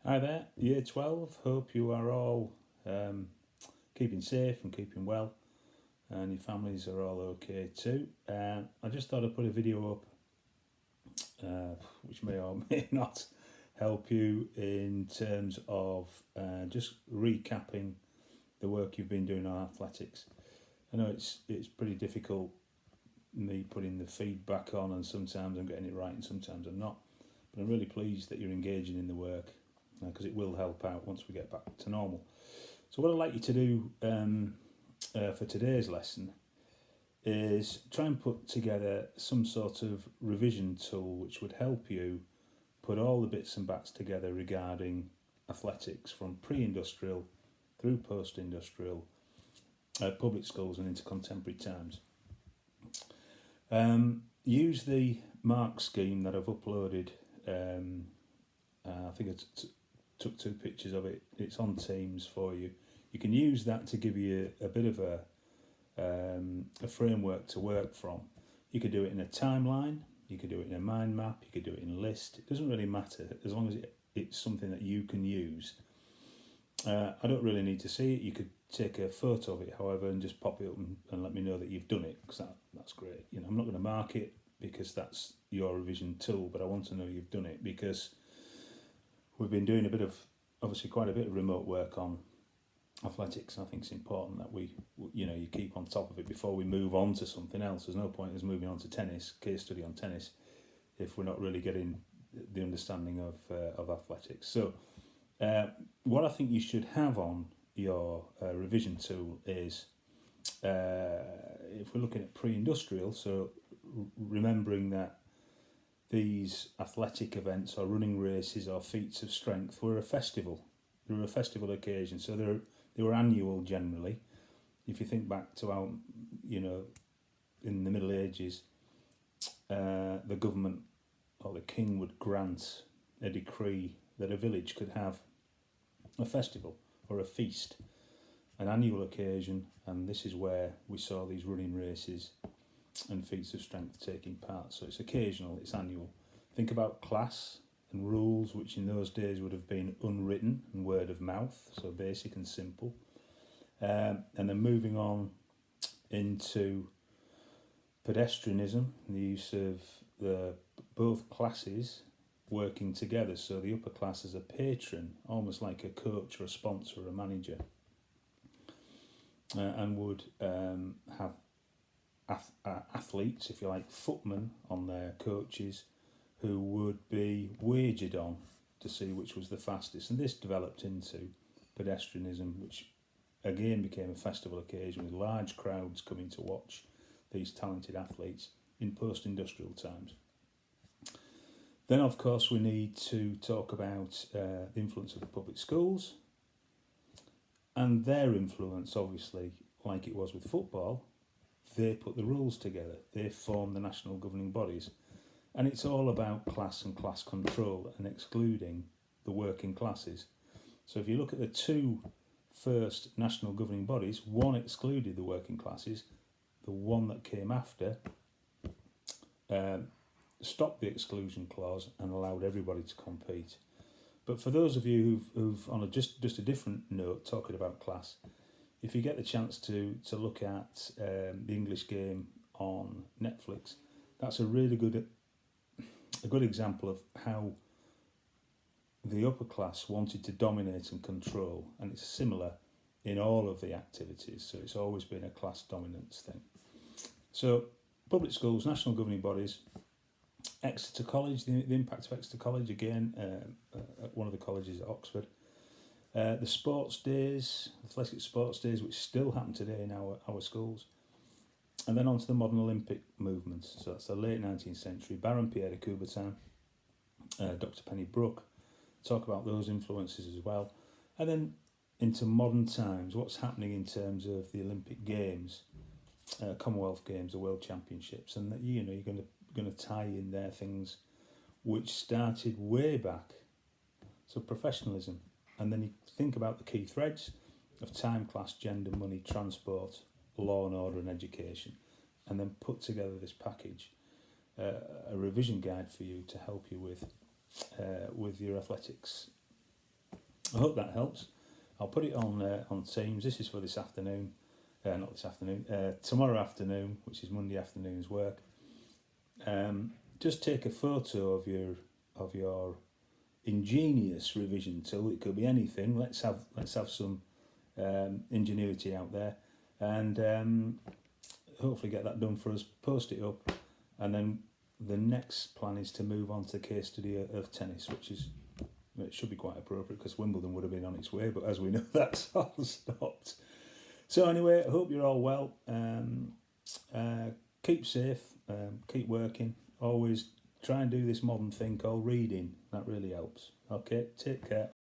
Hi there, Year 12. Hope you are all keeping safe and keeping well, and your families are all okay too. I just thought I'd put a video up which may or may not help you in terms of just recapping the work you've been doing on athletics. I know it's pretty difficult me putting the feedback on, and sometimes I'm getting it right and sometimes I'm not, but I'm really pleased that you're engaging in the work because it will help out once we get back to normal. So what I'd like you to do for today's lesson is try and put together some sort of revision tool which would help you put all the bits and bats together regarding athletics from pre-industrial through post-industrial, public schools and into contemporary times. Use the mark scheme that I've uploaded. I think I took two pictures of it. It's on Teams for you. You can use that to give you a bit of a framework to work from. You could do it in a timeline, you could do it in a mind map, you could do it in a list. It doesn't really matter as long as it's something that you can use. I don't really need to see it. You could take a photo of it, however, and just pop it up and let me know that you've done it, because that's great. You know, I'm not going to mark it because that's your revision tool, but I want to know you've done it because we've been doing obviously quite a bit of remote work on athletics. I think it's important that you keep on top of it before we move on to something else. There's no point in us moving on to tennis, case study on tennis, if we're not really getting the understanding of athletics. So what I think you should have on your revision tool is, if we're looking at pre-industrial, so remembering that these athletic events or running races or feats of strength were a festival. They were a festival occasion, so they were annual generally. If you think back to how, in the Middle Ages, the government or the king would grant a decree that a village could have a festival or a feast, an annual occasion, and this is where we saw these running races and feats of strength taking part. So it's occasional, it's annual. Think about class and rules, which in those days would have been unwritten and word of mouth, so basic and simple. And then moving on into pedestrianism, the use of both classes working together. So the upper class as a patron, almost like a coach or a sponsor or a manager, and would have athletes, if you like, footmen on their coaches, who would be wagered on to see which was the fastest. And this developed into pedestrianism, which again became a festival occasion with large crowds coming to watch these talented athletes in post-industrial times. Then, of course, we need to talk about the influence of the public schools and their influence, obviously, like it was with football. They put the rules together. They form the national governing bodies. And it's all about class and class control and excluding the working classes. So if you look at the two first national governing bodies, one excluded the working classes. The one that came after stopped the exclusion clause and allowed everybody to compete. But for those of you who've on just a different note, talking about class, if you get the chance to look at the English Game on Netflix, that's a really good example of how the upper class wanted to dominate and control, and it's similar in all of the activities. So it's always been a class dominance thing. So public schools, national governing bodies, Exeter College, the impact of Exeter College again at one of the colleges at Oxford. The sports days, athletic sports days, which still happen today in our schools. And then on to the modern Olympic movements. So that's the late 19th century. Baron Pierre de Coubertin, Dr. Penny Brook, talk about those influences as well. And then into modern times, what's happening in terms of the Olympic Games, Commonwealth Games, the World Championships, and that you're going to tie in there things which started way back. So professionalism, and then you think about the key threads of time, class, gender, money, transport, law and order, and education, and then put together this package, a revision guide for you to help you with your athletics I hope that helps. I'll put it on Teams. This is for this afternoon. Not this afternoon. Tomorrow afternoon, which is Monday afternoon's work. Just take a photo of your ingenious revision tool. It could be anything. Let's have some ingenuity out there, and hopefully get that done for us. Post it up, and then the next plan is to move on to the case study of tennis, which is, it should be quite appropriate because Wimbledon would have been on its way, but as we know, that's all stopped. So anyway, I hope you're all well. Keep safe, keep working. Always try and do this modern thing called reading. That really helps. Okay, take care.